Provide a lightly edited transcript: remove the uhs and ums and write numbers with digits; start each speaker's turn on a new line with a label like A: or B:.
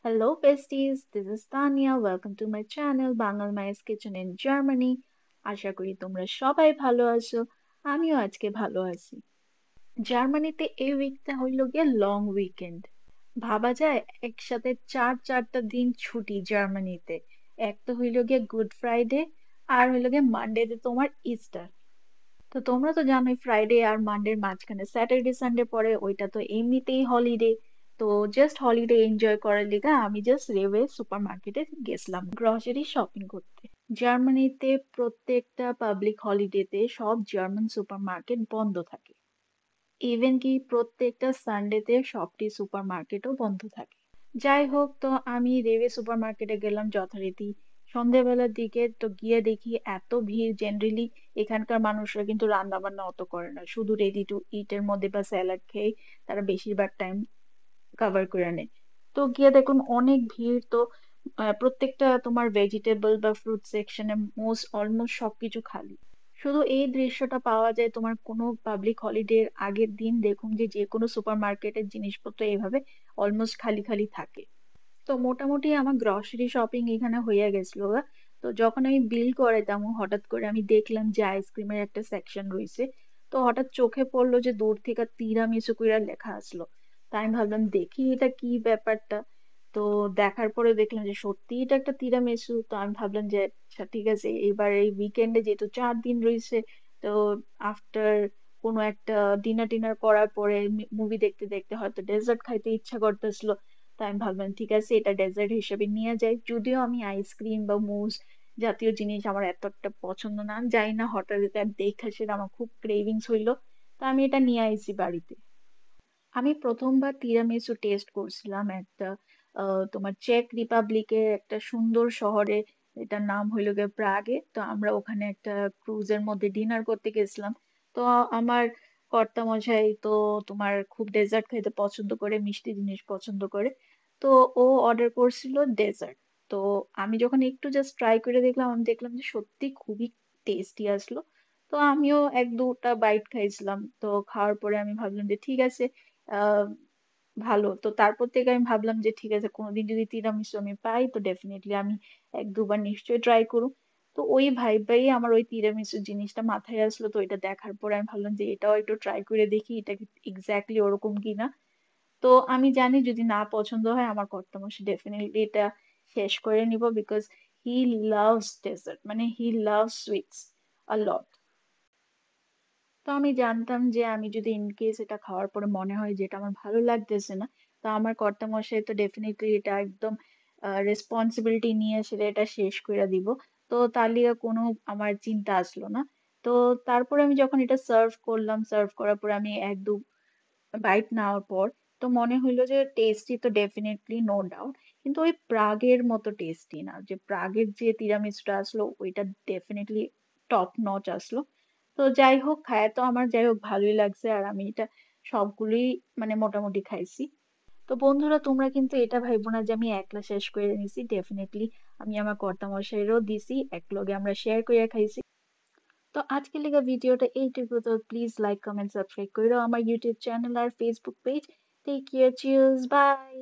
A: Hello, besties. This is Tanya. Welcome to my channel, Bangal Maya's Kitchen in Germany. আশা করি তোমরা সবাই ভালো আছো। আমিও আজকে ভালো আছি। জার্মানিতে এই উইকটা হইল গিয়ে লং উইকেন্ড। ভাবা যায় একসাথে চারটা দিন ছুটি জার্মানিতে। এক তো হইল গিয়ে গুড ফ্রাইডে, আর হইল গিয়ে মানডেতে তোমার ইস্টার। তো তোমরা তো জানোই ফ্রাইডে আর মানডের মাঝখানে স্যাটারডে সানডে পড়ে, ওইটা তো এমনিতেই হলিডে। তো জাস্ট হলিডে এনজয় করার লিগা আমি জাস্ট রেওয়ে সুপার মার্কেটে গেছিলাম গ্রসারি শপিং করতে। জার্মানিতে প্রত্যেকটা পাবলিক হলিডেতে সব জার্মান সুপার মার্কেট বন্ধ থাকে। ইভেন কি প্রত্যেকটা সানডেতে সবটি সুপার মার্কেটও বন্ধ থাকে। যাই হোক, তো আমি রেওয়ে সুপার মার্কেটে গেলাম যথারীতি সন্ধ্যেবেলার দিকে। তো গিয়ে দেখি এত ভিড়। জেনারেলি এখানকার মানুষরা কিন্তু রান্না বান্না অত করে না, শুধু রেডি টু ইট এর মধ্যে বা স্যালাড খেয়ে তারা বেশিরভাগ টাইম কভার করে নেয়। তো গিয়ে দেখুন অনেক ভিড়। তো প্রত্যেকটা তোমার ভেজিটেবল বা ফ্রুট সেকশনে অলমোস্ট সবকিছু খালি। শুধু এই দৃশ্যটা পাওয়া যায় তোমার কোনো পাবলিক হলিডে আগের দিন। দেখুন যে যে কোনো সুপার মার্কেটের জিনিসপত্র এইভাবে অলমোস্ট খালি খালি থাকে। তো মোটামুটি আমার গ্রসারি শপিং এখানে হইয়া গেছিল গা। তো যখন আমি বিল করে তেমন হঠাৎ করে আমি দেখলাম যে আইসক্রিমের একটা সেকশন রয়েছে। তো হঠাৎ চোখে পড়লো যে দূর থেকে তিরামিসু কইরা লেখা আসলো। তাই আমি ভাবলাম দেখি এটা কি ব্যাপারটা। তো দেখার পরে দেখলাম যে সত্যি এটা একটা তিরামিসু। তো আমি ভাবলাম যে আচ্ছা ঠিক আছে, এবার এই উইকেন্ডে যেহেতু 4 দিন রয়েছে, তো আফটার কোনো একটা ডিনার টিনার করার পরে মুভি দেখতে দেখতে হয়তো ডেজার্ট খাইতে ইচ্ছা করতেছিল। তাই আমি ভাবলাম ঠিক আছে এটা ডেজার্ট হিসেবে নিয়ে যাই। যদিও আমি আইসক্রিম বা মুজ জাতীয় জিনিস আমার এত একটা পছন্দ না, আমি জানি না হঠাৎ এটা দেখা সেটা আমার খুব ক্রেভিংস হইলো। তা আমি এটা নিয়ে আইছি বাড়িতে। আমি প্রথমবার তিরামিসু টেস্ট করছিলাম একটা তোমার চেক রিপাবলিকের একটা সুন্দর শহরে। এটার নাম হইলো গিয়ে প্রাগে। তো আমরা ওখানে একটা ক্রুজের মধ্যে ডিনার করতে গেছিলাম। তো আমার কর্তামশাই তো তোমার খুব ডেজার্ট খাইতে পছন্দ করে, মিষ্টি জিনিস পছন্দ করে। তো ও অর্ডার করছিল ডেজার্ট। তো আমি যখন একটু জাস্ট ট্রাই করে দেখলাম, আমি দেখলাম যে সত্যি খুবই টেস্টি আসলো। তো আমিও এক দুটা বাইট খাইছিলাম। তো খাওয়ার পরে আমি ভাবলাম যে ঠিক আছে, আহ ভালো। তো তারপর থেকে আমি ভাবলাম যে ঠিক আছে কোনোদিন যদি তিরামিসু আমি পাই তো ডেফিনেটলি আমি এক দুবার নিশ্চয়ই ট্রাই করুম। তো ওই ভাই আমার ওই তিরামিসু জিনিসটা মাথায় আসলো। তো এটা দেখার পরে আমি ভাবলাম যে এটাও একটু ট্রাই করে দেখি এটা এক্স্যাক্টলি ওরকম কিনা। তো আমি জানি যদি না পছন্দ হয় আমার কর্তামশাই ডেফিনেটলি এটা শেষ করে নিব, বিকজ হি লাভস ডেজার্ট, মানে হি লাভস সুইটস আ লট। তো আমি জানতাম যে আমি যদি ইন কেস এটা খাওয়ার পরে মনে হয় যে এটা আমার ভালো লাগতেছে না, তো আমার কর্তামশাই তো ডেফিনেটলি এটা একদম রেসপন্সিবিলিটি নিয়ে সেটা এটা শেষ করে দিব। তো তার লিগে কোনো আমার চিন্তা আসলো না। তো তারপরে আমি যখন এটা সার্ভ করলাম, সার্ভ করার পরে আমি এক দু বাইট নেওয়ার পর তো মনে হইলো যে টেস্টি তো ডেফিনেটলি নো ডাউট, কিন্তু ওই প্রাগের মতো টেস্টি না। যে প্রাগের যে তিরামিসুটা আসলো ওইটা ডেফিনেটলি টপ নচ আসলো। তো যাই হোক, খায় তো আমার যাই হোক ভালোই লাগছে, আর আমি এটা সবগুলোই মানে মোটামুটি খাইছি। তো বন্ধুরা তোমরা কিন্তু এটা ভাইবো না যে আমি একলা শেষ করে নিছি। ডেফিনেটলি আমি আমার কর্তামশাইরও দিছি, একলগে আমরা শেয়ার করে খাইছি। তো আজকের লেগে ভিডিওটা এইটুকু। তো প্লিজ লাইক কমেন্ট সাবস্ক্রাইব করে আমার ইউটিউব চ্যানেল আর Facebook page. Take care, cheers, by.